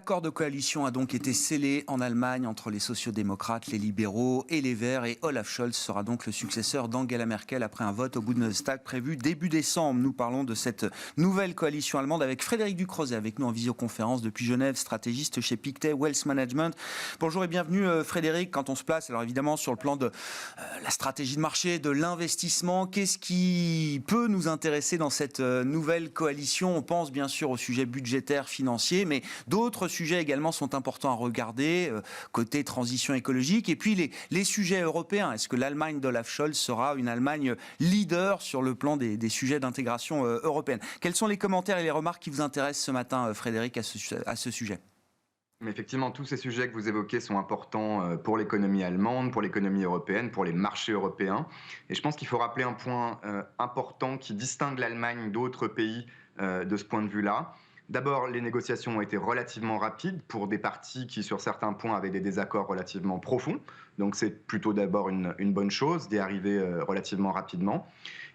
L'accord de coalition a donc été scellé en Allemagne entre les sociaux-démocrates, les libéraux et les Verts. Et Olaf Scholz sera donc le successeur d'Angela Merkel après un vote au Bundestag prévu début décembre. Nous parlons de cette nouvelle coalition allemande avec Frédéric Ducrozet, avec nous en visioconférence depuis Genève, stratégiste chez Pictet Wealth Management. Bonjour et bienvenue Frédéric. Quand on se place, alors évidemment sur le plan de la stratégie de marché, de l'investissement, qu'est-ce qui peut nous intéresser dans cette nouvelle coalition? On pense bien sûr au sujet budgétaire, financier, mais d'autres sujets également sont importants à regarder, côté transition écologique, et puis les sujets européens. Est-ce que l'Allemagne d'Olaf Scholz sera une Allemagne leader sur le plan des sujets d'intégration européenne? Quels sont les commentaires et les remarques qui vous intéressent ce matin, Frédéric, à ce sujet? Mais effectivement, tous ces sujets que vous évoquez sont importants pour l'économie allemande, pour l'économie européenne, pour les marchés européens. Et je pense qu'il faut rappeler un point important qui distingue l'Allemagne d'autres pays de ce point de vue-là. D'abord, les négociations ont été relativement rapides pour des partis qui, sur certains points, avaient des désaccords relativement profonds. Donc c'est plutôt d'abord une bonne chose d'y arriver relativement rapidement.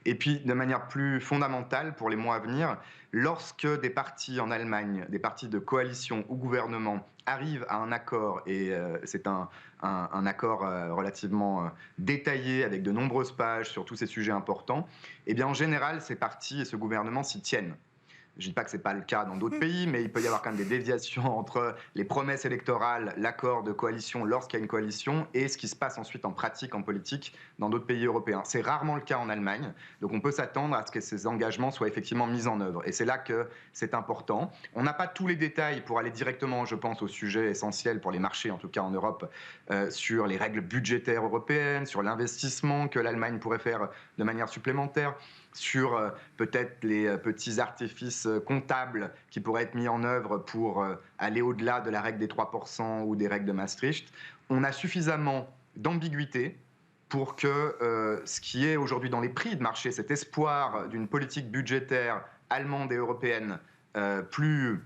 Et puis, de manière plus fondamentale, pour les mois à venir, lorsque des partis en Allemagne, des partis de coalition ou gouvernement arrivent à un accord, et c'est un accord relativement détaillé avec de nombreuses pages sur tous ces sujets importants, eh bien en général, ces partis et ce gouvernement s'y tiennent. Je ne dis pas que ce n'est pas le cas dans d'autres pays, mais il peut y avoir quand même des déviations entre les promesses électorales, l'accord de coalition lorsqu'il y a une coalition, et ce qui se passe ensuite en pratique, en politique, dans d'autres pays européens. C'est rarement le cas en Allemagne, donc on peut s'attendre à ce que ces engagements soient effectivement mis en œuvre. Et c'est là que c'est important. On n'a pas tous les détails pour aller directement, je pense, au sujet essentiel pour les marchés, en tout cas en Europe, sur les règles budgétaires européennes, sur l'investissement que l'Allemagne pourrait faire de manière supplémentaire, sur peut-être les petits artifices comptables qui pourraient être mis en œuvre pour aller au-delà de la règle des 3% ou des règles de Maastricht. On a suffisamment d'ambiguïté pour que ce qui est aujourd'hui dans les prix de marché, cet espoir d'une politique budgétaire allemande et européenne plus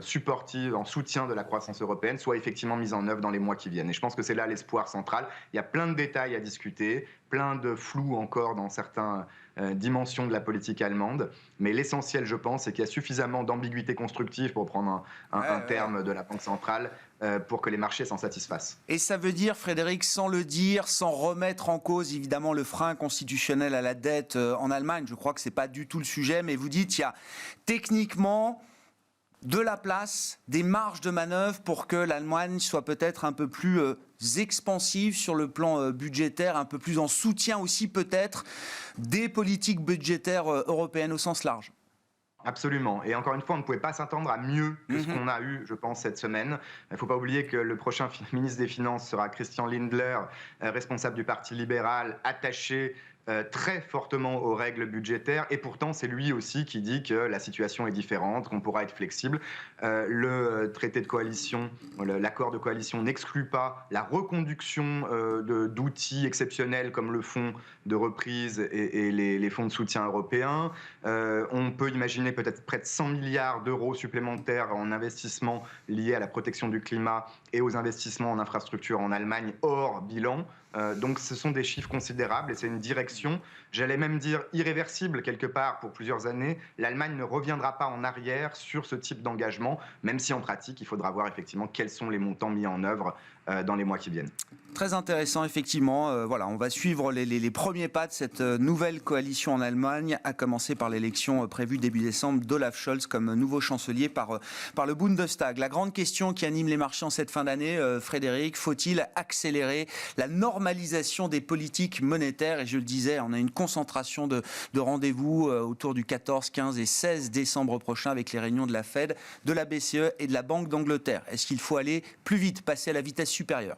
supportive, en soutien de la croissance européenne, soit effectivement mise en œuvre dans les mois qui viennent. Et je pense que c'est là l'espoir central. Il y a plein de détails à discuter, plein de flou encore dans certaines dimensions de la politique allemande. Mais l'essentiel, je pense, c'est qu'il y a suffisamment d'ambiguïté constructive, pour prendre un terme de la Banque centrale, pour que les marchés s'en satisfassent. Et ça veut dire, Frédéric, sans le dire, sans remettre en cause évidemment le frein constitutionnel à la dette en Allemagne, je crois que ce n'est pas du tout le sujet, mais vous dites qu'il y a techniquement de la place, des marges de manœuvre pour que l'Allemagne soit peut-être un peu plus expansive sur le plan budgétaire, un peu plus en soutien aussi peut-être des politiques budgétaires européennes au sens large. Absolument. Et encore une fois, on ne pouvait pas s'attendre à mieux que ce qu'on a eu, je pense, cette semaine. Il ne faut pas oublier que le prochain ministre des Finances sera Christian Lindner, responsable du Parti libéral, attaché très fortement aux règles budgétaires, et pourtant c'est lui aussi qui dit que la situation est différente, qu'on pourra être flexible. Le traité de coalition, l'accord de coalition n'exclut pas la reconduction d'outils exceptionnels comme le fonds de reprise et les fonds de soutien européens. On peut imaginer peut-être près de 100 milliards d'euros supplémentaires en investissements liés à la protection du climat et aux investissements en infrastructure en Allemagne hors bilan. Donc ce sont des chiffres considérables et c'est une direction, j'allais même dire irréversible quelque part pour plusieurs années. L'Allemagne ne reviendra pas en arrière sur ce type d'engagement, même si en pratique il faudra voir effectivement quels sont les montants mis en œuvre dans les mois qui viennent. Très intéressant effectivement, voilà, on va suivre les premiers pas de cette nouvelle coalition en Allemagne, à commencer par l'élection prévue début décembre d'Olaf Scholz comme nouveau chancelier par le Bundestag. La grande question qui anime les marchés en cette fin d'année, Frédéric, faut-il accélérer la normalisation des politiques monétaires? Et je le disais, on a une concentration de rendez-vous autour du 14, 15 et 16 décembre prochain avec les réunions de la Fed, de la BCE et de la Banque d'Angleterre. Est-ce qu'il faut aller plus vite, passer à la vitesse supérieure?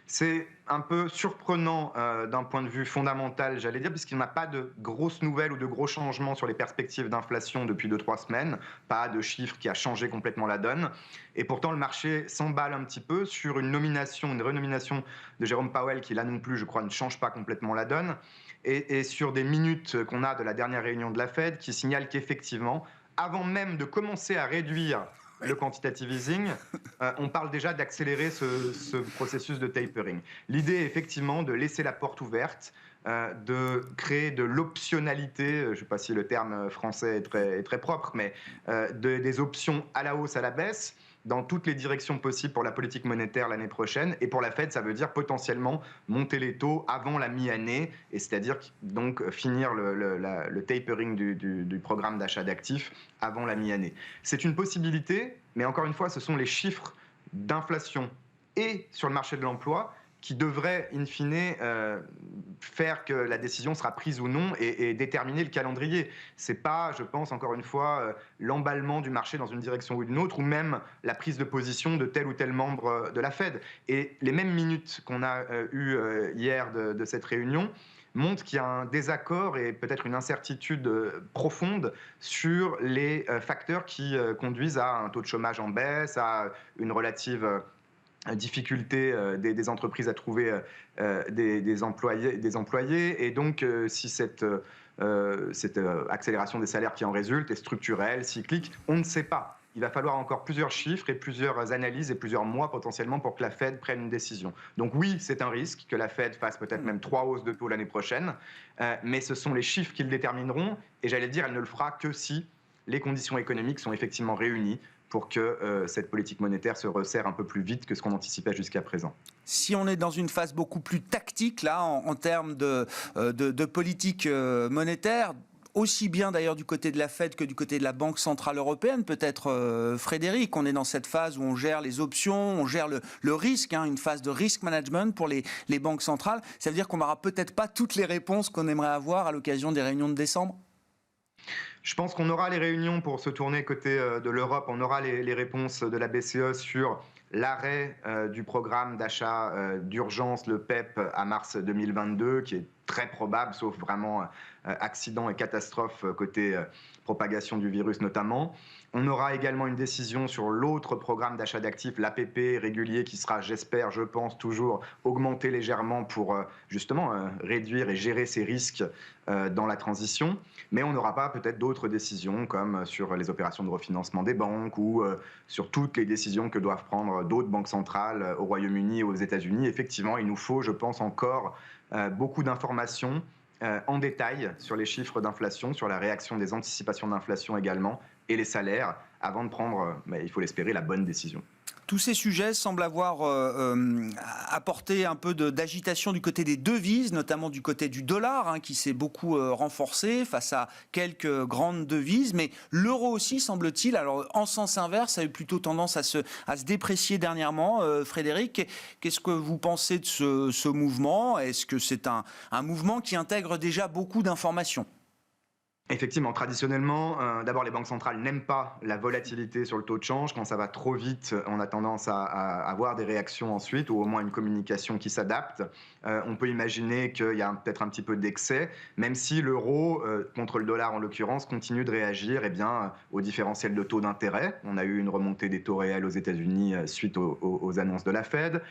C'est un peu surprenant d'un point de vue fondamental, j'allais dire, puisqu'il n'y a pas de grosses nouvelles ou de gros changements sur les perspectives d'inflation depuis 2-3 semaines, pas de chiffre qui a changé complètement la donne. Et pourtant, le marché s'emballe un petit peu sur une renomination de Jérôme Powell qui, là non plus, je crois, ne change pas complètement la donne, et sur des minutes qu'on a de la dernière réunion de la Fed qui signalent qu'effectivement, avant même de commencer à réduire le quantitative easing, on parle déjà d'accélérer ce processus de tapering. L'idée est effectivement de laisser la porte ouverte, de créer de l'optionnalité, je ne sais pas si le terme français est très propre, mais des options à la hausse, à la baisse, dans toutes les directions possibles pour la politique monétaire l'année prochaine. Et pour la Fed, ça veut dire potentiellement monter les taux avant la mi-année, et c'est-à-dire donc finir le tapering du programme d'achat d'actifs avant la mi-année. C'est une possibilité, mais encore une fois, ce sont les chiffres d'inflation et sur le marché de l'emploi qui devrait, in fine, faire que la décision sera prise ou non et déterminer le calendrier. C'est pas, je pense, encore une fois, l'emballement du marché dans une direction ou une autre, ou même la prise de position de tel ou tel membre de la Fed. Et les mêmes minutes qu'on a eues hier de cette réunion montrent qu'il y a un désaccord et peut-être une incertitude profonde sur les facteurs qui conduisent à un taux de chômage en baisse, à une relative difficulté des entreprises à trouver des employés. Et donc, si cette accélération des salaires qui en résulte est structurelle, cyclique, on ne sait pas. Il va falloir encore plusieurs chiffres et plusieurs analyses et plusieurs mois potentiellement pour que la Fed prenne une décision. Donc oui, c'est un risque que la Fed fasse peut-être même 3 hausses de taux l'année prochaine, mais ce sont les chiffres qui le détermineront. Et j'allais dire, elle ne le fera que si les conditions économiques sont effectivement réunies pour que cette politique monétaire se resserre un peu plus vite que ce qu'on anticipait jusqu'à présent. Si on est dans une phase beaucoup plus tactique, là, en termes de politique monétaire, aussi bien d'ailleurs du côté de la Fed que du côté de la Banque Centrale Européenne, peut-être Frédéric, on est dans cette phase où on gère les options, on gère le risque, une phase de risk management pour les banques centrales. Ça veut dire qu'on n'aura peut-être pas toutes les réponses qu'on aimerait avoir à l'occasion des réunions de décembre ? Je pense qu'on aura les réunions pour se tourner côté de l'Europe, on aura les réponses de la BCE sur l'arrêt du programme d'achat d'urgence, le PEP, à mars 2022, qui est très probable, sauf vraiment accident et catastrophe côté propagation du virus notamment. On aura également une décision sur l'autre programme d'achat d'actifs, l'APP régulier, qui sera, j'espère, je pense, toujours augmenté légèrement pour justement réduire et gérer ces risques dans la transition. Mais on n'aura pas peut-être d'autres décisions comme sur les opérations de refinancement des banques ou sur toutes les décisions que doivent prendre d'autres banques centrales au Royaume-Uni et aux États-Unis. Effectivement, il nous faut, je pense, encore beaucoup d'informations en détail sur les chiffres d'inflation, sur la réaction des anticipations d'inflation également, et les salaires, avant de prendre, il faut l'espérer, la bonne décision. Tous ces sujets semblent avoir apporté un peu d'agitation du côté des devises, notamment du côté du dollar, qui s'est beaucoup renforcé face à quelques grandes devises. Mais l'euro aussi, semble-t-il, alors en sens inverse, a eu plutôt tendance à se déprécier dernièrement. Frédéric, qu'est-ce que vous pensez de ce mouvement ? Est-ce que c'est un mouvement qui intègre déjà beaucoup d'informations ? Effectivement, traditionnellement, d'abord les banques centrales n'aiment pas la volatilité sur le taux de change. Quand ça va trop vite, on a tendance à avoir des réactions ensuite, ou au moins une communication qui s'adapte. On peut imaginer qu'il y a peut-être un petit peu d'excès, même si l'euro, contre le dollar en l'occurrence, continue de réagir au différentiel de taux d'intérêt. On a eu une remontée des taux réels aux États-Unis suite aux annonces de la Fed.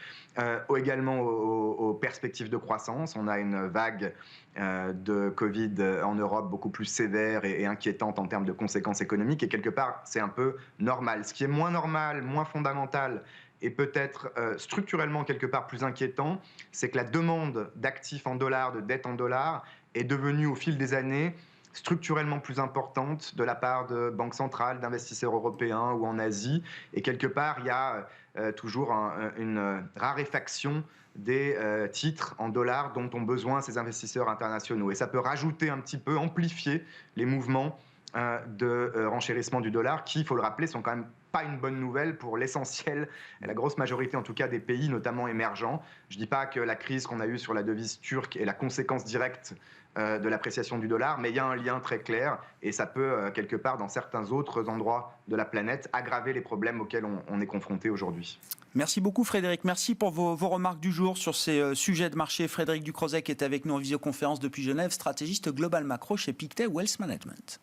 Également aux perspectives de croissance. On a une vague de Covid en Europe beaucoup plus sévère et inquiétante en termes de conséquences économiques, et quelque part c'est un peu normal. Ce qui est moins normal, moins fondamental et peut-être structurellement quelque part plus inquiétant, c'est que la demande d'actifs en dollars, de dettes en dollars, est devenue au fil des années structurellement plus importante de la part de banques centrales, d'investisseurs européens ou en Asie, et quelque part il y a toujours une raréfaction des titres en dollars dont ont besoin ces investisseurs internationaux. Et ça peut rajouter un petit peu, amplifier les mouvements de renchérissement du dollar qui, il faut le rappeler, sont quand même pas une bonne nouvelle pour l'essentiel, la grosse majorité en tout cas des pays, notamment émergents. Je ne dis pas que la crise qu'on a eue sur la devise turque est la conséquence directe de l'appréciation du dollar, mais il y a un lien très clair et ça peut, quelque part, dans certains autres endroits de la planète, aggraver les problèmes auxquels on est confronté aujourd'hui. Merci beaucoup Frédéric, merci pour vos remarques du jour sur ces sujets de marché. Frédéric Ducrozet qui est avec nous en visioconférence depuis Genève, stratégiste global macro chez Pictet Wealth Management.